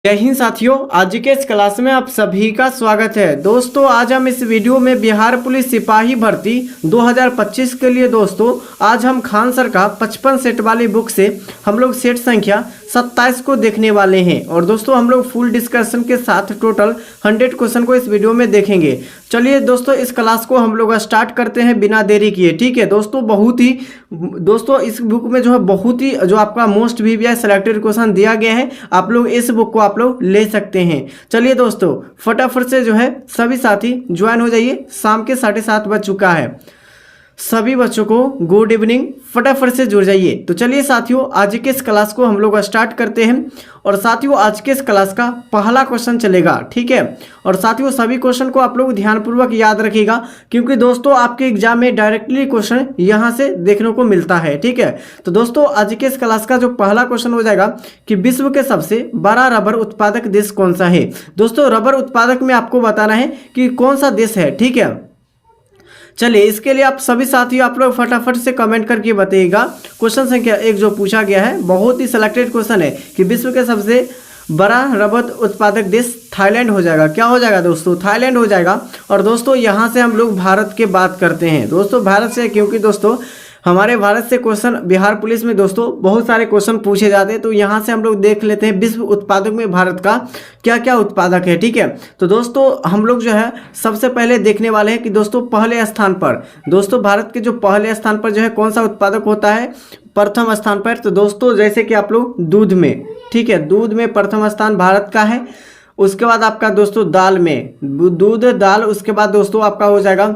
जय हिंद साथियों, आज के इस क्लास में आप सभी का स्वागत है। दोस्तों आज हम इस वीडियो में बिहार पुलिस सिपाही भर्ती 2025 के लिए दोस्तों आज हम खान सर का 55 सेट वाली बुक से हम लोग सेट संख्या 27 को देखने वाले हैं। और दोस्तों हम लोग फुल डिस्कशन के साथ टोटल 100 क्वेश्चन को इस वीडियो में देखेंगे। चलिए दोस्तों इस क्लास को हम लोग स्टार्ट करते हैं बिना देरी किए। ठीक है दोस्तों इस बुक में जो है बहुत ही जो आपका मोस्ट VVI सिलेक्टेड क्वेश्चन दिया गया है। आप लोग इस बुक को आप लोग ले सकते हैं। चलिए दोस्तों फटाफट से जो है सभी साथी ज्वाइन हो जाइए। शाम के 7:30 बज चुका है। सभी बच्चों को गुड इवनिंग, फटाफट से जुड़ जाइए। तो चलिए साथियों आज के इस क्लास को हम लोग स्टार्ट करते हैं। और साथियों आज के इस क्लास का पहला क्वेश्चन चलेगा। ठीक है, और साथियों सभी क्वेश्चन को आप लोग ध्यानपूर्वक याद रखिएगा, क्योंकि दोस्तों आपके एग्जाम में डायरेक्टली क्वेश्चन यहां से देखने को मिलता है। ठीक है, तो दोस्तों आज के इस क्लास का जो पहला क्वेश्चन हो जाएगा कि विश्व के सबसे बड़ा रबर उत्पादक देश कौन सा है। दोस्तों रबर उत्पादक में आपको बताना है कि कौन सा देश है। ठीक है, चलिए इसके लिए आप सभी साथियों आप लोग फटाफट से कमेंट करके बताइएगा। क्वेश्चन संख्या 1 जो पूछा गया है बहुत ही सिलेक्टेड क्वेश्चन है कि विश्व के सबसे बड़ा रबर उत्पादक देश थाईलैंड हो जाएगा। क्या हो जाएगा दोस्तों? थाईलैंड हो जाएगा। और दोस्तों यहाँ से हम लोग भारत के बात करते हैं। दोस्तों भारत से, क्योंकि दोस्तों हमारे भारत से क्वेश्चन बिहार पुलिस में दोस्तों बहुत सारे क्वेश्चन पूछे जाते हैं। तो यहाँ से हम लोग देख लेते हैं विश्व उत्पादक में भारत का क्या क्या उत्पादक है। ठीक है, तो दोस्तों हम लोग जो है सबसे पहले देखने वाले हैं कि दोस्तों पहले स्थान पर दोस्तों भारत के जो पहले स्थान पर जो है कौन सा उत्पादक होता है प्रथम स्थान पर। तो दोस्तों जैसे कि आप लोग दूध में, ठीक है, दूध में प्रथम स्थान भारत का है। उसके बाद आपका दोस्तों दाल में दूध दाल, उसके बाद दोस्तों आपका हो जाएगा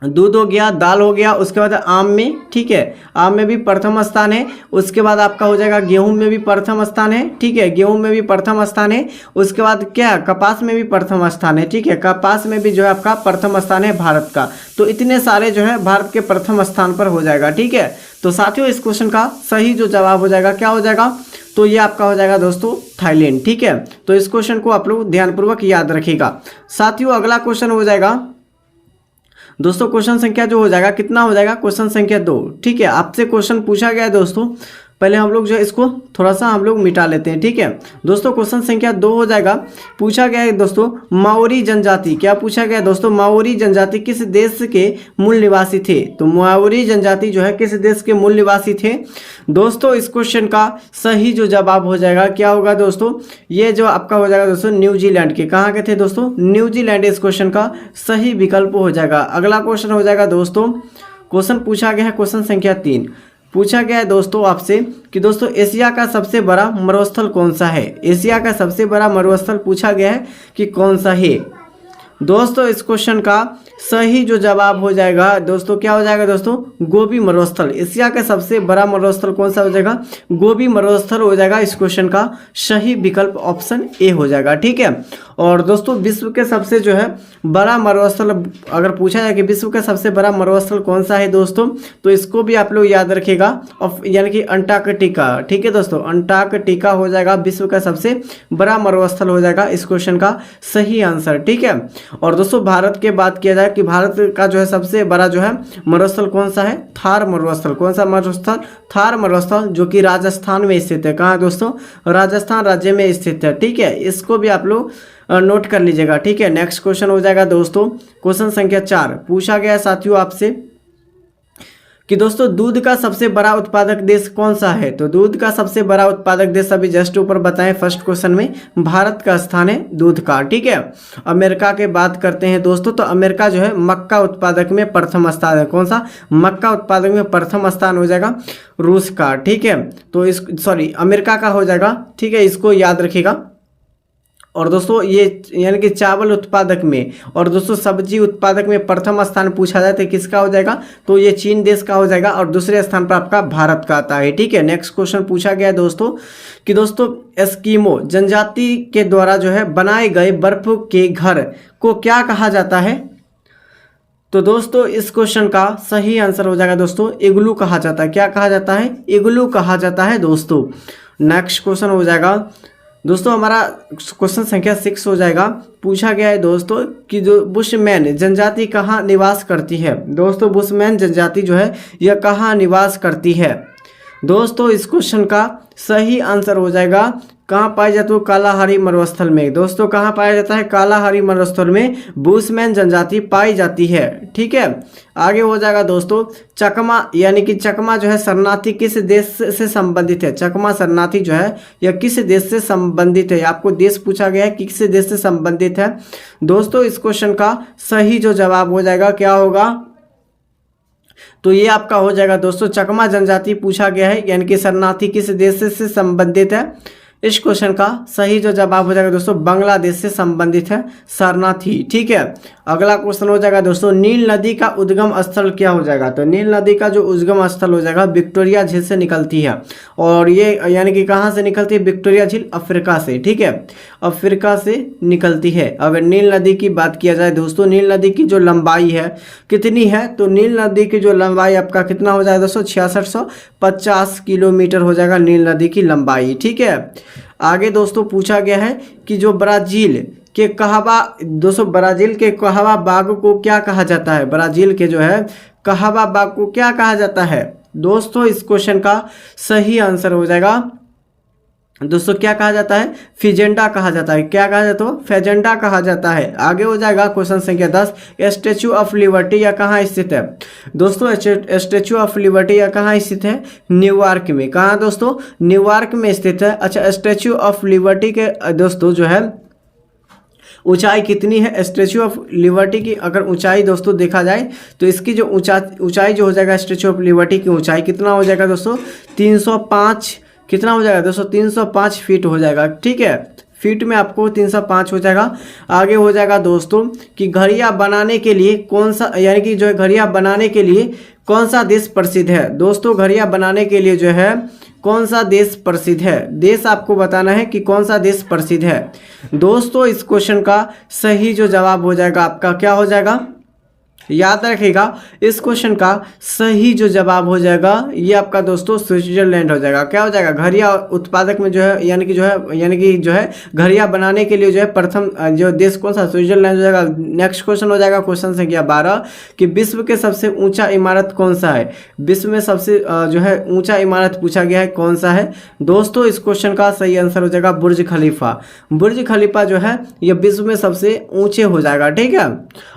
दूध हो गया, दाल हो गया। उसके बाद आम में, ठीक है, आम में भी प्रथम स्थान है। उसके बाद आपका हो जाएगा गेहूं में भी प्रथम स्थान है। ठीक है, गेहूं में भी प्रथम स्थान है। उसके बाद क्या कपास में भी प्रथम स्थान है। ठीक है, कपास में भी जो है आपका प्रथम स्थान है भारत का। तो इतने सारे जो है भारत के प्रथम स्थान पर हो जाएगा। ठीक है, तो साथियों इस क्वेश्चन का सही जो जवाब हो जाएगा क्या हो जाएगा? तो ये आपका हो जाएगा दोस्तों थाईलैंड। ठीक है, तो इस क्वेश्चन को आप लोग ध्यानपूर्वक याद रखिएगा। साथियों अगला क्वेश्चन हो जाएगा दोस्तों क्वेश्चन संख्या जो हो जाएगा कितना हो जाएगा? क्वेश्चन संख्या 2। ठीक है, आपसे क्वेश्चन पूछा गया है दोस्तों, पहले हम लोग जो है इसको थोड़ा सा हम लोग मिटा लेते हैं। ठीक है दोस्तों क्वेश्चन संख्या 2 हो जाएगा। पूछा गया है दोस्तों माओरी जनजाति, क्या पूछा गया है दोस्तों? माओरी जनजाति किस देश के मूल निवासी थे? तो माओरी जनजाति जो है किस देश के मूल निवासी थे? दोस्तों इस क्वेश्चन का सही जो जवाब हो जाएगा क्या होगा दोस्तों? ये जो आपका हो जाएगा दोस्तों न्यूजीलैंड के। कहाँ के थे दोस्तों? न्यूजीलैंड इस क्वेश्चन का सही विकल्प हो जाएगा। अगला क्वेश्चन हो जाएगा दोस्तों, क्वेश्चन पूछा गया है क्वेश्चन संख्या 3। पूछा गया है दोस्तों आपसे कि दोस्तों एशिया का सबसे बड़ा मरुस्थल कौन सा है? एशिया का सबसे बड़ा मरुस्थल पूछा गया है कि कौन सा है? दोस्तों इस क्वेश्चन का सही जो जवाब हो जाएगा दोस्तों क्या हो जाएगा दोस्तों? गोबी मरुस्थल। एशिया का सबसे बड़ा मरुस्थल कौन सा हो जाएगा? गोबी मरुस्थल हो जाएगा। इस क्वेश्चन का सही विकल्प ऑप्शन ए हो जाएगा। ठीक है, और दोस्तों विश्व के सबसे जो है बड़ा मरुस्थल अगर पूछा जाए कि विश्व का सबसे बड़ा मरुस्थल कौन सा है दोस्तों, तो इसको भी आप लोग याद रखिएगा, यानी कि अंटार्कटिका। ठीक है दोस्तों, अंटार्कटिका हो जाएगा विश्व का सबसे बड़ा मरुस्थल हो जाएगा इस क्वेश्चन का सही आंसर। ठीक है, और दोस्तों भारत के बात किया जाए कि भारत का जो है सबसे बड़ा जो है मरुस्थल कौन सा है? थार मरुस्थल। कौन सा मरुस्थल? थार मरुस्थल, जो कि राजस्थान में स्थित है। कहाँ दोस्तों? राजस्थान राज्य में स्थित है। ठीक है, इसको भी आप लोग नोट कर लीजिएगा। ठीक है, नेक्स्ट क्वेश्चन हो जाएगा दोस्तों क्वेश्चन संख्या 4। पूछा गया साथियों आपसे कि दोस्तों दूध का सबसे बड़ा उत्पादक देश कौन सा है? तो दूध का सबसे बड़ा उत्पादक देश अभी जस्ट ऊपर बताएं फर्स्ट क्वेश्चन में भारत का स्थान है दूध का। ठीक है, अमेरिका के बात करते हैं दोस्तों, तो अमेरिका जो है मक्का उत्पादक में प्रथम स्थान है। कौन सा? मक्का उत्पादक में प्रथम स्थान हो जाएगा रूस का। ठीक है, तो अमेरिका का हो जाएगा। ठीक है, इसको याद रखिएगा। और दोस्तों ये यानी कि चावल उत्पादक में और दोस्तों सब्जी उत्पादक में प्रथम स्थान पूछा जाए तो किसका हो जाएगा? तो ये चीन देश का हो जाएगा। और दूसरे स्थान पर आपका भारत का आता है। ठीक है, नेक्स्ट क्वेश्चन पूछा गया है दोस्तों कि दोस्तों एस्किमो जनजाति के द्वारा जो है बनाए गए बर्फ के घर को क्या कहा जाता है? तो दोस्तों इस क्वेश्चन का सही आंसर हो जाएगा दोस्तों इग्लू कहा जाता है। क्या कहा जाता है? इग्लू कहा जाता है दोस्तों। नेक्स्ट क्वेश्चन हो जाएगा दोस्तों हमारा क्वेश्चन संख्या 6 हो जाएगा। पूछा गया है दोस्तों कि जो बुशमैन जनजाति कहाँ निवास करती है? दोस्तों बुशमैन जनजाति जो है यह कहाँ निवास करती है? दोस्तों इस क्वेश्चन का सही आंसर हो जाएगा कहाँ पाया जाता है कालाहारी मरुस्थल में। दोस्तों कहाँ पाया जाता है कालाहारी मरुस्थल में बुशमैन जनजाति पाई जाती है। ठीक है, आगे हो जाएगा दोस्तों चकमा, यानी कि चकमा जो है शरणार्थी किस देश से संबंधित है। चकमा शरणार्थी जो है यह किस देश से संबंधित है, आपको देश पूछा गया है कि किस देश से संबंधित है। दोस्तों इस क्वेश्चन का सही जो जवाब हो जाएगा क्या होगा, तो ये आपका हो जाएगा दोस्तों चकमा जनजाति पूछा गया है, यानी कि शरणार्थी किस देश से संबंधित है। इस क्वेश्चन का सही जो जवाब हो जाएगा दोस्तों बांग्लादेश से संबंधित है शरणार्थी। ठीक है, अगला क्वेश्चन हो जाएगा दोस्तों नील नदी का उद्गम स्थल क्या हो जाएगा। तो नील नदी का जो उद्गम स्थल हो जाएगा विक्टोरिया झील से निकलती है, और ये यानी कि कहाँ से निकलती है विक्टोरिया झील अफ्रीका से। ठीक है, अफ्रीका से निकलती है। अगर नील नदी की बात किया जाए दोस्तों, नील नदी की जो लंबाई है कितनी है, तो नील नदी की जो लंबाई आपका कितना हो जाएगा दोस्तों 6650 किलोमीटर हो जाएगा नील नदी की लंबाई। ठीक है, आगे दोस्तों पूछा गया है कि जो ब्राजील के कहवा, दोस्तों ब्राजील के कहवा बाग को क्या कहा जाता है। ब्राजील के जो है कहवा बाग को क्या कहा जाता है। दोस्तों इस क्वेश्चन का सही आंसर हो जाएगा दोस्तों क्या कहा जाता है, फिजेंडा कहा जाता है। क्या कहा जाता है, फेजेंडा कहा जाता है। आगे हो जाएगा क्वेश्चन संख्या 10, स्टैचू ऑफ लिबर्टी या कहाँ स्थित है। दोस्तों स्टैचू ऑफ लिबर्टी या कहाँ स्थित है, न्यूयॉर्क में। कहाँ दोस्तों, न्यूयॉर्क में स्थित है। अच्छा, स्टैचू ऑफ लिबर्टी के दोस्तों जो है ऊंचाई कितनी है। स्टैचू ऑफ लिबर्टी की अगर ऊंचाई दोस्तों देखा जाए तो इसकी जो ऊंचाई जो हो जाएगा स्टैचू ऑफ लिबर्टी की ऊंचाई कितना हो जाएगा दोस्तों 305, कितना हो जाएगा दोस्तों 305 फीट हो जाएगा। ठीक है, फीट में आपको 305 हो जाएगा। आगे हो जाएगा दोस्तों कि घड़ियाँ बनाने के लिए कौन सा, यानी कि जो है घड़ियाँ बनाने के लिए कौन सा देश प्रसिद्ध है। दोस्तों घड़ियाँ बनाने के लिए जो है कौन सा देश प्रसिद्ध है, देश आपको बताना है कि कौन सा देश प्रसिद्ध है। दोस्तों इस क्वेश्चन का सही जो जवाब हो जाएगा आपका क्या हो जाएगा, याद रखिएगा इस क्वेश्चन का सही जो जवाब हो जाएगा ये आपका दोस्तों स्विट्जरलैंड हो जाएगा। क्या हो जाएगा, घड़ियाँ उत्पादक में जो है यानी कि जो है घड़ियाँ बनाने के लिए जो है प्रथम जो देश कौन सा, स्विट्जरलैंड हो जाएगा। नेक्स्ट क्वेश्चन हो जाएगा क्वेश्चन संख्या 12 कि विश्व के सबसे ऊंचा इमारत कौन सा है। विश्व में सबसे जो है ऊंचा इमारत पूछा गया है कौन सा है। दोस्तों इस क्वेश्चन का सही आंसर हो जाएगा बुर्ज खलीफा। बुर्ज खलीफा जो है ये विश्व में सबसे ऊंचे हो जाएगा। ठीक है,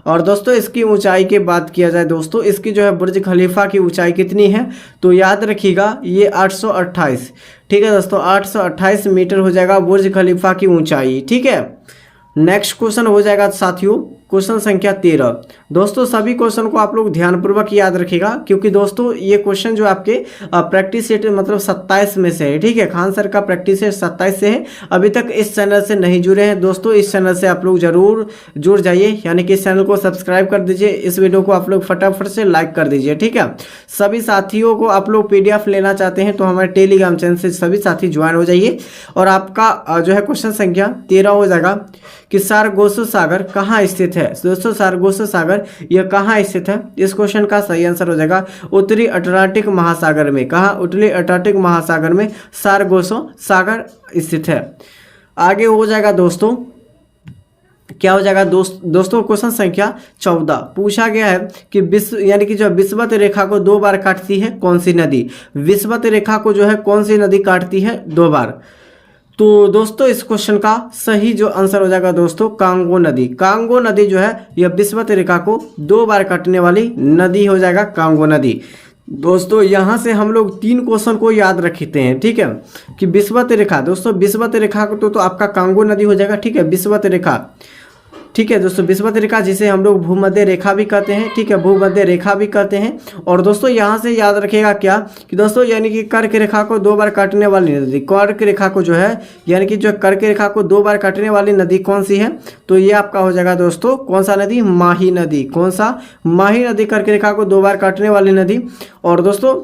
और दोस्तों इसकी ऊंचाई की बात किया जाए दोस्तों, इसकी जो है बुर्ज खलीफा की ऊंचाई कितनी है, तो याद रखिएगा ये 828। ठीक है दोस्तों 828 मीटर हो जाएगा बुर्ज खलीफा की ऊंचाई। ठीक है, नेक्स्ट क्वेश्चन हो जाएगा साथियों क्वेश्चन संख्या 13। दोस्तों सभी क्वेश्चन को आप लोग ध्यानपूर्वक याद रखिएगा, क्योंकि दोस्तों ये क्वेश्चन जो आपके प्रैक्टिस सेट मतलब 27 में से है। ठीक है, खान सर का प्रैक्टिस सेट 27 से है। अभी तक इस चैनल से नहीं जुड़े हैं दोस्तों, इस चैनल से आप लोग जरूर जुड़ जाइए, यानी कि इस चैनल को सब्सक्राइब कर दीजिए। इस वीडियो को आप लोग फटाफट से लाइक कर दीजिए। ठीक है, सभी साथियों को आप लोग PDF लेना चाहते हैं तो हमारे टेलीग्राम चैनल से सभी साथी ज्वाइन हो जाइए। और आपका जो है क्वेश्चन संख्या 13 हो जाएगा कि सारगोसो सागर कहाँ स्थित है। दोस्तों सारगोसो सागर यह कहाँ स्थित है। इस क्वेश्चन का सही आंसर हो जाएगा उत्तरी अटलांटिक महासागर में। कहाँ, उत्तरी अटलांटिक महासागर में सारगोसो सागर स्थित है। आगे हो जाएगा दोस्तों क्या हो जाएगा दोस्तों क्वेश्चन संख्या 14 पूछा गया है कि विश्व यानी कि जो विषुवत रेखा को 2 बार काटती है कौन सी नदी। विषुवत रेखा को जो है कौन सी नदी काटती है 2 बार। तो दोस्तों इस क्वेश्चन का सही जो आंसर हो जाएगा दोस्तों कांगो नदी। कांगो नदी जो है यह विषुवत रेखा को 2 बार काटने वाली नदी हो जाएगा कांगो नदी। दोस्तों यहाँ से हम लोग 3 क्वेश्चन को याद रखते हैं। ठीक है, कि विषुवत रेखा, दोस्तों विषुवत रेखा को तो आपका कांगो नदी हो जाएगा। ठीक है, विषुवत रेखा। ठीक है दोस्तों, विषुवत रेखा जिसे हम लोग भूमध्य रेखा भी कहते हैं। ठीक है, भूमध्य रेखा भी कहते हैं। और दोस्तों यहाँ से याद रखिएगा क्या कि दोस्तों यानी कि कर्क रेखा को 2 बार काटने वाली नदी, कर्क रेखा को जो है यानी कि जो कर्क रेखा को 2 बार काटने वाली नदी कौन सी है, तो ये आपका हो जाएगा दोस्तों कौन सा नदी, माही नदी। कौन सा, माही नदी कर्क रेखा को 2 बार काटने वाली नदी। और दोस्तों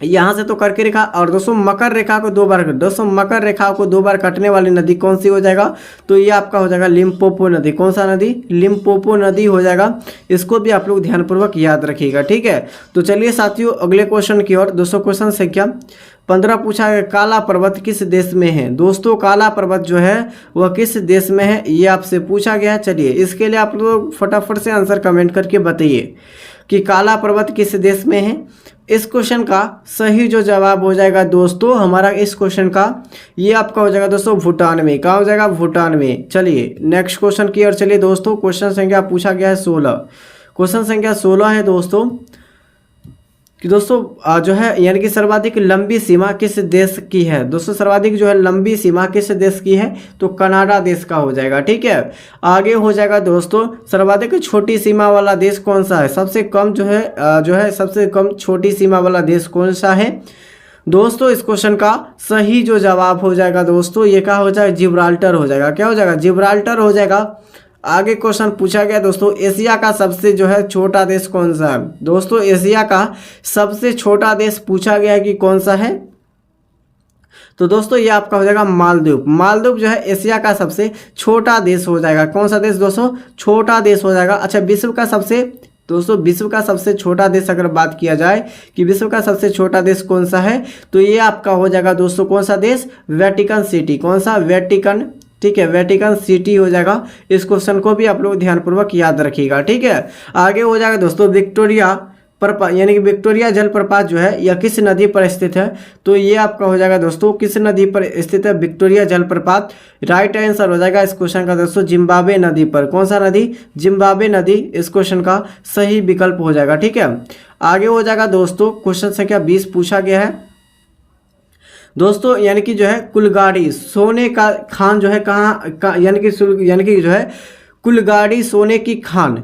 यहाँ से तो कर्क रेखा और दोस्तों मकर रेखा को 2 बार, दोस्तों मकर रेखा को 2 बार काटने वाली नदी कौन सी हो जाएगा, तो ये आपका हो जाएगा लिम्पोपो नदी। कौन सा नदी, लिम्पोपो नदी हो जाएगा। इसको भी आप लोग ध्यानपूर्वक याद रखिएगा। ठीक है, तो चलिए साथियों अगले क्वेश्चन की ओर। दोस्तों क्वेश्चन संख्या 15 पूछा गया काला पर्वत किस देश में है। दोस्तों काला पर्वत जो है वह किस देश में है, ये आपसे पूछा गया है। चलिए इसके लिए आप लोग फटाफट से आंसर कमेंट करके बताइए कि काला पर्वत किस देश में है। इस क्वेश्चन का सही जो जवाब हो जाएगा दोस्तों हमारा इस क्वेश्चन का, ये आपका हो जाएगा दोस्तों भूटान में। कहाँ हो जाएगा, भूटान में। चलिए नेक्स्ट क्वेश्चन की ओर चलिए दोस्तों। क्वेश्चन संख्या पूछा गया है 16। क्वेश्चन संख्या 16 है दोस्तों कि दोस्तों जो है यानी कि सर्वाधिक लंबी सीमा किस देश की है। दोस्तों सर्वाधिक जो है लंबी सीमा किस देश की है, तो कनाडा देश का हो जाएगा। ठीक है, आगे हो जाएगा दोस्तों सर्वाधिक छोटी सीमा वाला देश कौन सा है। सबसे कम जो है सबसे कम छोटी सीमा वाला देश कौन सा है। दोस्तों इस क्वेश्चन का सही जो जवाब हो जाएगा दोस्तों ये क्या हो जाएगा, जिब्राल्टर हो जाएगा। क्या हो जाएगा, जिब्राल्टर हो जाएगा। आगे क्वेश्चन पूछा गया दोस्तों एशिया का सबसे जो है छोटा देश कौन सा है। दोस्तों एशिया का सबसे छोटा देश पूछा गया है कि कौन सा है, तो दोस्तों ये आपका हो जाएगा मालदीव। मालदीव जो है एशिया का सबसे छोटा देश हो जाएगा। कौन सा देश दोस्तों, छोटा देश हो जाएगा। अच्छा विश्व का सबसे, दोस्तों विश्व का सबसे छोटा देश अगर बात किया जाए कि विश्व का सबसे छोटा देश कौन सा है, तो ये आपका हो जाएगा दोस्तों कौन सा देश, वेटिकन सिटी। कौन सा, वेटिकन। ठीक है, वेटिकन सिटी हो जाएगा। इस क्वेश्चन को भी आप लोग ध्यानपूर्वक याद रखिएगा। ठीक है, आगे हो जाएगा दोस्तों विक्टोरिया प्रपात, यानी कि विक्टोरिया जलप्रपात जो है यह किस नदी पर स्थित है, तो ये आपका हो जाएगा दोस्तों किस नदी पर स्थित है, विक्टोरिया जलप्रपात। राइट आंसर हो जाएगा इस क्वेश्चन का दोस्तों जिम्बाब्वे नदी पर। कौन सा नदी, जिम्बाब्वे नदी इस क्वेश्चन का सही विकल्प हो जाएगा। ठीक है, आगे हो जाएगा दोस्तों क्वेश्चन संख्या 20 पूछा गया है दोस्तों, यानी कि जो है कुलगाड़ी सोने का खान जो है कहाँ यानी कि जो है कुलगाड़ी सोने की खान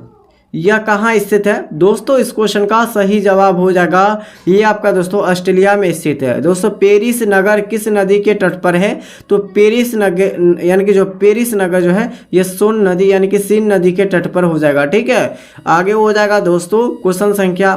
यह कहाँ स्थित है। दोस्तों इस क्वेश्चन का सही जवाब हो जाएगा ये आपका दोस्तों ऑस्ट्रेलिया में स्थित है। दोस्तों पेरिस नगर किस नदी के तट पर है, तो पेरिस नगर यानी कि जो पेरिस नगर जो है ये सोन नदी यानी कि सीन नदी के तट पर हो जाएगा। ठीक है, आगे हो जाएगा दोस्तों क्वेश्चन संख्या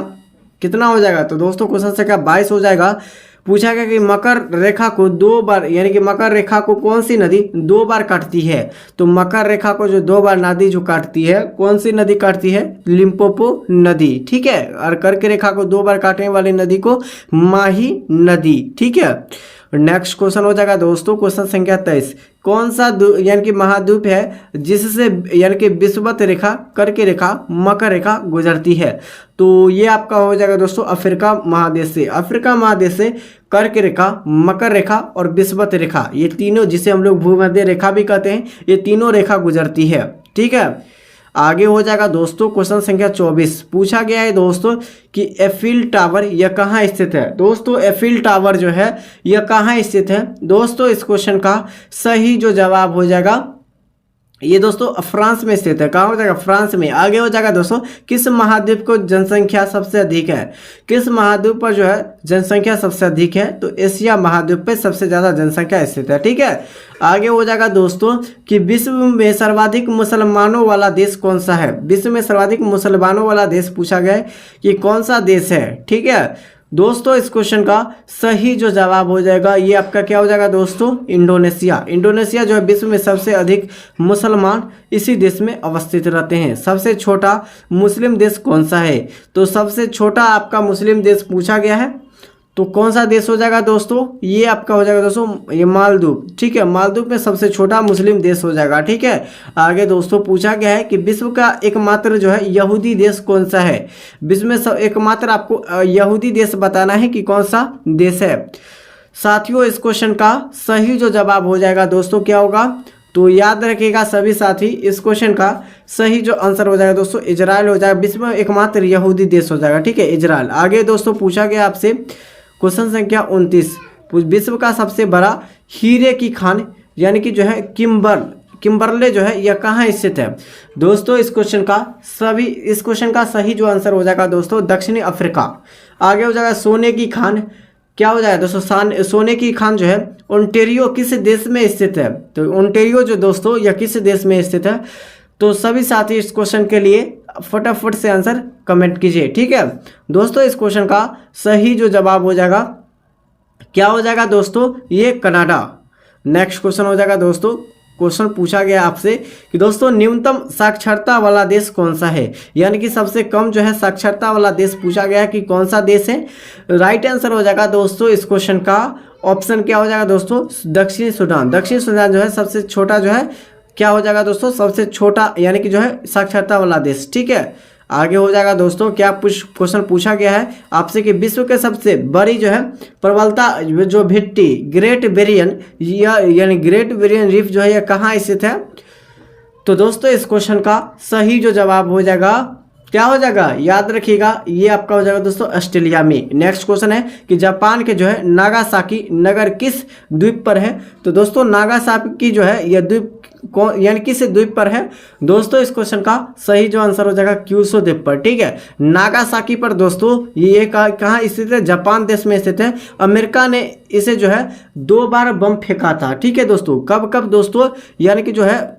कितना हो जाएगा, तो दोस्तों क्वेश्चन संख्या 22 हो जाएगा। पूछा गया कि मकर रेखा को 2 बार यानी कि मकर रेखा को कौन सी नदी 2 बार काटती है, तो मकर रेखा को जो 2 बार नदी जो काटती है कौन सी नदी काटती है, लिम्पोपो नदी। ठीक है, और कर्क रेखा को 2 बार काटने वाली नदी को माही नदी। ठीक है, नेक्स्ट क्वेश्चन हो जाएगा दोस्तों क्वेश्चन संख्या 23। कौन सा यानी कि महाद्वीप है जिससे यानी कि विषुवत रेखा, कर्क रेखा, मकर रेखा गुजरती है, तो ये आपका हो जाएगा दोस्तों अफ्रीका महादेश से। अफ्रीका महादेश से कर्क रेखा, मकर रेखा और विषुवत रेखा ये तीनों, जिसे हम लोग भूमध्य रेखा भी कहते हैं, ये तीनों रेखा गुजरती है। ठीक है, आगे हो जाएगा दोस्तों क्वेश्चन संख्या 24 पूछा गया है दोस्तों कि एफिल टावर यह कहाँ स्थित है। दोस्तों एफिल टावर जो है यह कहाँ स्थित है। दोस्तों इस क्वेश्चन का सही जो जवाब हो जाएगा ये दोस्तों फ्रांस में स्थित है। कहाँ हो जाएगा, फ्रांस में। आगे हो जाएगा दोस्तों किस महाद्वीप को जनसंख्या सबसे अधिक है, किस महाद्वीप पर जो है जनसंख्या सबसे अधिक है, तो एशिया महाद्वीप पे सबसे ज़्यादा जनसंख्या स्थित है। ठीक है, आगे हो जाएगा दोस्तों कि विश्व में सर्वाधिक मुसलमानों वाला देश कौन सा है। विश्व में सर्वाधिक मुसलमानों वाला देश पूछा गया है कि कौन सा देश है। ठीक है दोस्तों इस क्वेश्चन का सही जो जवाब हो जाएगा ये आपका क्या हो जाएगा दोस्तों, इंडोनेशिया। इंडोनेशिया जो है विश्व में सबसे अधिक मुसलमान इसी देश में अवस्थित रहते हैं। सबसे छोटा मुस्लिम देश कौन सा है, तो सबसे छोटा आपका मुस्लिम देश पूछा गया है, तो कौन सा देश हो जाएगा दोस्तों, ये आपका हो जाएगा दोस्तों ये मालदीव। ठीक है, मालदीव में सबसे छोटा मुस्लिम देश हो जाएगा। ठीक है, आगे दोस्तों पूछा गया है कि विश्व का एकमात्र जो है यहूदी देश कौन सा है। विश्व में एकमात्र आपको यहूदी देश बताना है कि कौन सा देश है। साथियों इस क्वेश्चन का सही जो जवाब हो जाएगा दोस्तों क्या होगा, तो याद रखिएगा सभी साथी इस क्वेश्चन का सही जो आंसर हो जाएगा दोस्तों इजराइल हो जाएगा। विश्व में एकमात्र यहूदी देश हो जाएगा। ठीक है, इजराइल। आगे दोस्तों पूछा गया आपसे क्वेश्चन संख्या 29 विश्व का सबसे बड़ा हीरे की खान यानी कि जो है किम्बरले जो है यह कहाँ स्थित है। दोस्तों इस क्वेश्चन का सही जो आंसर हो जाएगा दोस्तों दक्षिणी अफ्रीका। आगे हो जाएगा सोने की खान, क्या हो जाएगा दोस्तों सोने की खान जो है ओंटेरियो किस देश में स्थित है, तो ओंटेरियो जो दोस्तों यह किस देश में स्थित है। तो सभी साथी इस क्वेश्चन के लिए फटाफट से आंसर कमेंट कीजिए। ठीक है दोस्तों इस क्वेश्चन का सही जो जवाब हो जाएगा क्या हो जाएगा दोस्तों, ये कनाडा। नेक्स्ट क्वेश्चन हो जाएगा दोस्तों क्वेश्चन पूछा गया आपसे कि दोस्तों न्यूनतम साक्षरता वाला देश कौन सा है, यानी कि सबसे कम जो है साक्षरता वाला देश पूछा गया कि कौन सा देश है। राइट आंसर हो जाएगा दोस्तों इस क्वेश्चन का ऑप्शन क्या हो जाएगा दोस्तों, दक्षिण सूडान। दक्षिण सूडान जो है सबसे छोटा जो है क्या हो जाएगा दोस्तों, सबसे छोटा यानी कि जो है साक्षरता वाला देश। ठीक है, आगे हो जाएगा दोस्तों, क्या क्वेश्चन पूछा गया है आपसे कि विश्व के सबसे बड़ी जो है प्रबलता जो भित्ति ग्रेट बैरियर यानी ग्रेट बैरियर रीफ जो है यह कहाँ स्थित है। तो दोस्तों इस क्वेश्चन का सही जो जवाब हो जाएगा क्या हो जाएगा, याद रखिएगा, ये आपका हो जाएगा दोस्तों ऑस्ट्रेलिया में। नेक्स्ट क्वेश्चन है कि जापान के जो है नागासाकी नगर किस द्वीप पर है। तो दोस्तों नागासाकी जो है यह द्वीप यानी किस द्वीप पर है। दोस्तों इस क्वेश्चन का सही जो आंसर हो जाएगा क्यूशो द्वीप पर। ठीक है, नागासाकी पर दोस्तों ये कहाँ स्थित है, जापान देश में स्थित है। अमेरिका ने इसे जो है 2 बार बम फेंका था। ठीक है दोस्तों, कब कब दोस्तों, यानी कि जो है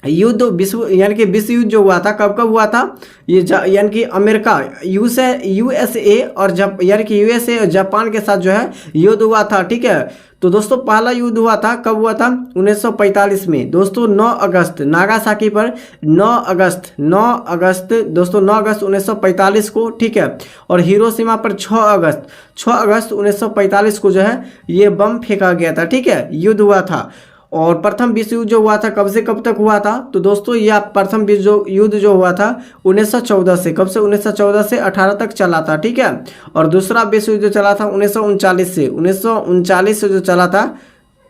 युद्ध विश्व यानी कि विश्व युद्ध जो हुआ था कब कब हुआ था, ये यानी कि अमेरिका यूएसए और यानी कि यूएसए और जापान के साथ जो है युद्ध हुआ था। ठीक है, तो दोस्तों पहला युद्ध हुआ था कब हुआ था, 1945 में दोस्तों 9 अगस्त नागासाकी पर 9 अगस्त दोस्तों 9 अगस्त 1945 को। ठीक है, और हिरोशिमा पर 6 अगस्त 1945 को जो है ये बम फेंका गया था। ठीक है, युद्ध हुआ था। और प्रथम विश्व युद्ध जो हुआ था कब से कब तक हुआ था, तो दोस्तों यह प्रथम विश्व युद्ध जो हुआ था 1914 से, कब से 1914 से 18 तक चला था। ठीक है, और दूसरा विश्व युद्ध जो चला था 1939 से जो चला था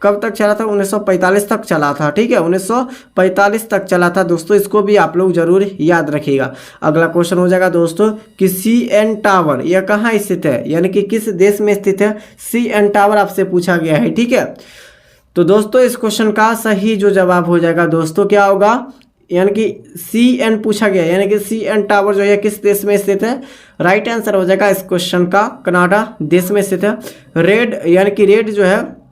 कब तक चला था, 1945 तक चला था। ठीक है, 1945 तक चला था दोस्तों, इसको भी आप लोग जरूर याद रखिएगा। अगला क्वेश्चन हो जाएगा दोस्तों कि CN टावर यह कहाँ स्थित है, यानी कि किस देश में स्थित है। CN टावर आपसे पूछा गया है। ठीक है, तो दोस्तों इस क्वेश्चन का सही जो जवाब हो जाएगा दोस्तों क्या होगा, यानी कि CN पूछा गया, यानी कि CN टावर जो है किस देश में स्थित है। राइट आंसर हो जाएगा इस क्वेश्चन का कनाडा देश में स्थित है। रेड यानी कि रेड जो है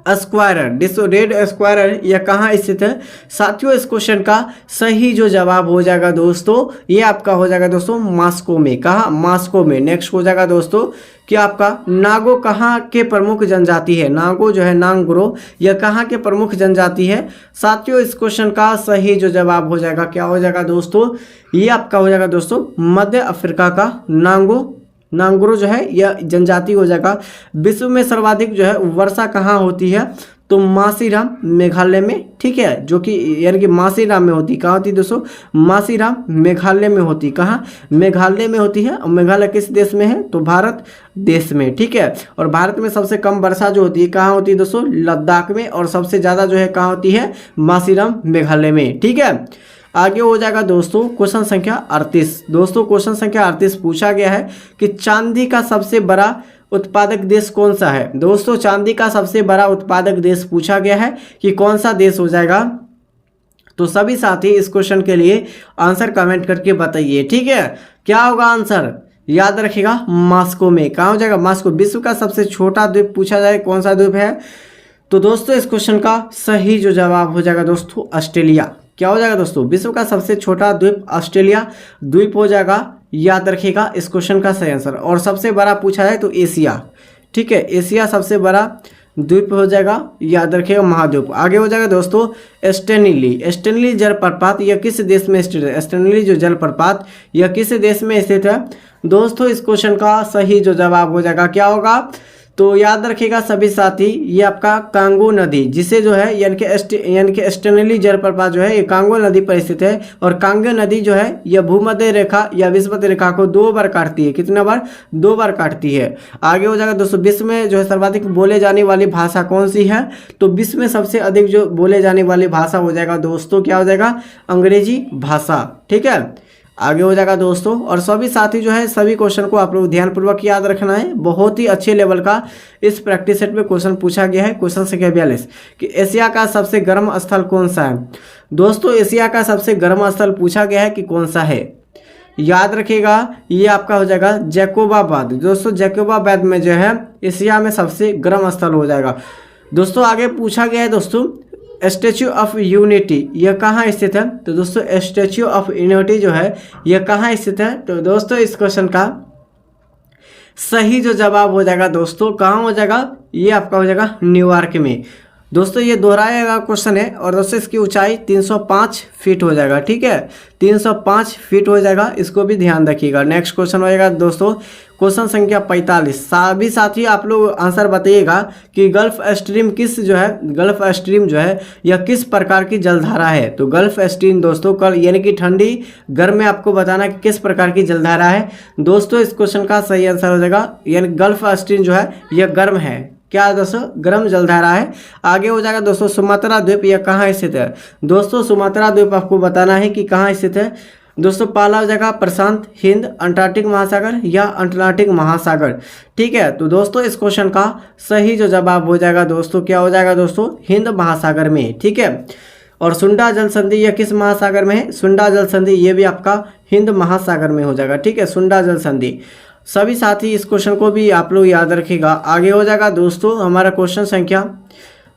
रेड स्क्वायरर यह कहाँ स्थित है। साथियों इस क्वेश्चन का सही जो जवाब हो जाएगा दोस्तों ये आपका हो जाएगा दोस्तों मॉस्को में। कहाँ, मॉस्को में। नेक्स्ट हो जाएगा दोस्तों कि आपका नागो कहाँ के प्रमुख जनजाति है। नागो जो है नांगरो यह कहाँ के प्रमुख जनजाति है। साथियों इस क्वेश्चन का सही जो जवाब हो जाएगा क्या हो जाएगा दोस्तों, ये आपका हो जाएगा दोस्तों मध्य अफ्रीका का नांगरो जो है यह जनजाति हो जाएगा। विश्व में सर्वाधिक जो है वर्षा कहाँ होती है, तो मासीराम मेघालय में। ठीक है, जो कि यानी कि मासीराम में होती, कहाँ होती दोस्तों, मासीराम मेघालय में होती। कहाँ, मेघालय में होती है। और मेघालय किस देश में है, तो भारत देश में। ठीक है, और भारत में सबसे कम वर्षा जो होती है कहाँ होती है दोस्तों, लद्दाख में। और सबसे ज़्यादा जो है कहाँ होती है, मासीराम मेघालय में। ठीक है, आगे हो जाएगा दोस्तों क्वेश्चन संख्या 38। दोस्तों क्वेश्चन संख्या 38 पूछा गया है कि चांदी का सबसे बड़ा उत्पादक देश कौन सा है। दोस्तों चांदी का सबसे बड़ा उत्पादक देश पूछा गया है कि कौन सा देश हो जाएगा। तो सभी साथी इस क्वेश्चन के लिए आंसर कमेंट करके बताइए। ठीक है, क्या होगा आंसर, याद रखिएगा मॉस्को में। कहाँ हो जाएगा, मॉस्को। विश्व का सबसे छोटा द्वीप पूछा जाए कौन सा द्वीप है, तो दोस्तों इस क्वेश्चन का सही जो जवाब हो जाएगा दोस्तों ऑस्ट्रेलिया। क्या हो जाएगा दोस्तों, विश्व का सबसे छोटा द्वीप ऑस्ट्रेलिया द्वीप हो जाएगा। याद रखिएगा इस क्वेश्चन का सही आंसर। और सबसे बड़ा पूछा है तो एशिया। ठीक है, एशिया सबसे बड़ा द्वीप हो जाएगा, याद रखिएगा महाद्वीप। आगे हो जाएगा दोस्तों स्टेनली जलप्रपात यह किस देश में स्थित है। स्टेनली जो जलप्रपात यह किस देश में स्थित है। दोस्तों इस क्वेश्चन का सही जो जवाब हो जाएगा क्या होगा, तो याद रखिएगा सभी साथी ये आपका कांगो नदी, जिसे जो है यानी कि स्टेनली जलप्रपात जो है ये कांगो नदी पर स्थित है। और कांगो नदी जो है यह भूमध्य रेखा या विषुवत रेखा को 2 बार काटती है। कितना बार, 2 बार काटती है। आगे हो जाएगा दोस्तों विश्व में जो है सर्वाधिक बोले जाने वाली भाषा कौन सी है, तो विश्व में सबसे अधिक जो बोले जाने वाली भाषा हो जाएगा दोस्तों क्या हो जाएगा, अंग्रेजी भाषा। ठीक है, आगे हो जाएगा दोस्तों। और सभी साथी जो है सभी क्वेश्चन को आप लोग ध्यानपूर्वक याद रखना है। बहुत ही अच्छे लेवल का इस प्रैक्टिस सेट में क्वेश्चन पूछा गया है। क्वेश्चन संख्या 42 कि एशिया का सबसे गर्म स्थल कौन सा है। दोस्तों एशिया का सबसे गर्म स्थल पूछा गया है कि कौन सा है। याद रखिएगा ये आपका हो जाएगा जैकोबाबाद। दोस्तों जैकोबाबाद में जो है एशिया में सबसे गर्म स्थल हो जाएगा। दोस्तों आगे पूछा गया है दोस्तों स्टैच्यू ऑफ यूनिटी यह कहाँ स्थित है। तो दोस्तों स्टैच्यू ऑफ यूनिटी जो है यह कहाँ स्थित है। तो दोस्तों इस क्वेश्चन का सही जो जवाब हो जाएगा दोस्तों कहाँ हो जाएगा, ये आपका हो जाएगा न्यूयॉर्क में। दोस्तों ये दोहराया क्वेश्चन है और दोस्तों इसकी ऊंचाई 305 फीट हो जाएगा। ठीक है, 305 फीट हो जाएगा, इसको भी ध्यान रखिएगा। नेक्स्ट क्वेश्चन होएगा दोस्तों क्वेश्चन संख्या 45। सभी साथी आप लोग आंसर बताइएगा कि गल्फ स्ट्रीम गल्फ स्ट्रीम जो है यह किस प्रकार की जलधारा है। तो गल्फ स्ट्रीम दोस्तों कल यानी कि ठंडी गर्म में आपको बताना कि किस प्रकार की जलधारा है। दोस्तों इस क्वेश्चन का सही आंसर हो जाएगा यानी गल्फ स्ट्रीम जो है यह गर्म है। क्या दोस्तों, गर्म जलधारा है। आगे हो जाएगा दोस्तों सुमात्रा द्वीप, यह कहाँ स्थित है। दोस्तों सुमात्रा द्वीप आपको बताना है कि कहाँ स्थित है। दोस्तों पहला हो जाएगा प्रशांत, हिंद, अंटार्कटिक महासागर या अटलांटिक महासागर। ठीक है, तो दोस्तों इस क्वेश्चन का सही जो जवाब हो जाएगा दोस्तों क्या हो जाएगा दोस्तों, हिंद महासागर में। ठीक है, और सुंडा जल संधि यह किस महासागर में है। सुंडा जल संधि ये भी आपका हिंद महासागर में हो जाएगा। ठीक है, सुंडा जल संधि। सभी साथी इस क्वेश्चन को भी आप लोग याद रखिएगा। आगे हो जाएगा दोस्तों हमारा क्वेश्चन संख्या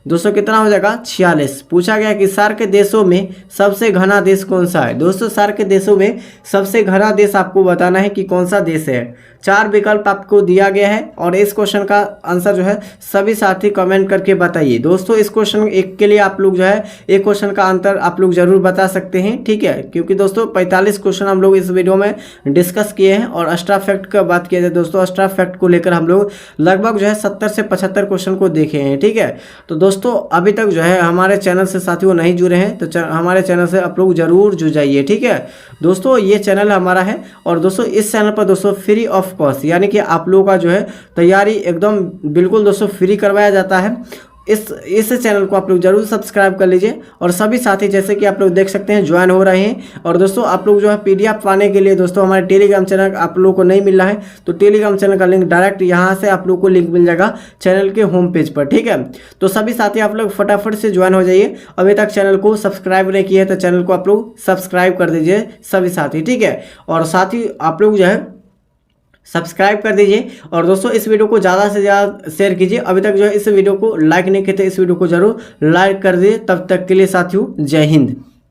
दोस्तों कितना हो जाएगा 46। पूछा गया कि सार्क के देशों में सबसे घना देश कौन सा है। दोस्तों सार्क के देशों में सबसे घना देश आपको बताना है कि कौन सा देश है। 4 विकल्प आपको दिया गया है और इस क्वेश्चन का आंसर जो है सभी साथी कमेंट करके बताइए। दोस्तों इस क्वेश्चन एक के लिए आप लोग जो है एक क्वेश्चन का आंसर आप लोग जरूर बता सकते हैं। ठीक है, क्योंकि दोस्तों 45 क्वेश्चन हम लोग इस वीडियो में डिस्कस किए हैं और एक्स्ट्रा फैक्ट का बात किया जाए दोस्तों, एक्स्ट्रा फैक्ट को लेकर हम लोग लगभग जो है 70 से 75 क्वेश्चन को देखे हैं। ठीक है, तो दोस्तों अभी तक जो है हमारे चैनल से साथियों नहीं जुड़े हैं तो हमारे चैनल से आप लोग जरूर जुड़ जाइए। ठीक है दोस्तों, ये चैनल हमारा है और दोस्तों इस चैनल पर दोस्तों फ्री ऑफ कॉस्ट यानी कि आप लोगों का जो है तैयारी एकदम बिल्कुल दोस्तों फ्री करवाया जाता है। इस चैनल को आप लोग जरूर सब्सक्राइब कर लीजिए और सभी साथी जैसे कि आप लोग देख सकते हैं ज्वाइन हो रहे हैं। और दोस्तों आप लोग जो है PDF पाने के लिए दोस्तों हमारे टेलीग्राम चैनल आप लोगों को नहीं मिल रहा है तो टेलीग्राम चैनल का लिंक डायरेक्ट यहाँ से आप लोग को लिंक मिल जाएगा चैनल के होम पेज पर। ठीक है, तो सभी साथी आप लोग फटाफट से ज्वाइन हो जाइए। अभी तक चैनल को सब्सक्राइब नहीं किया है तो चैनल को आप लोग सब्सक्राइब कर दीजिए सभी साथी। ठीक है, और साथी आप लोग जो है सब्सक्राइब कर दीजिए और दोस्तों इस वीडियो को ज़्यादा से ज़्यादा शेयर कीजिए। अभी तक जो है इस वीडियो को लाइक नहीं किए थे इस वीडियो को जरूर लाइक कर दीजिए। तब तक के लिए साथियों जय हिंद।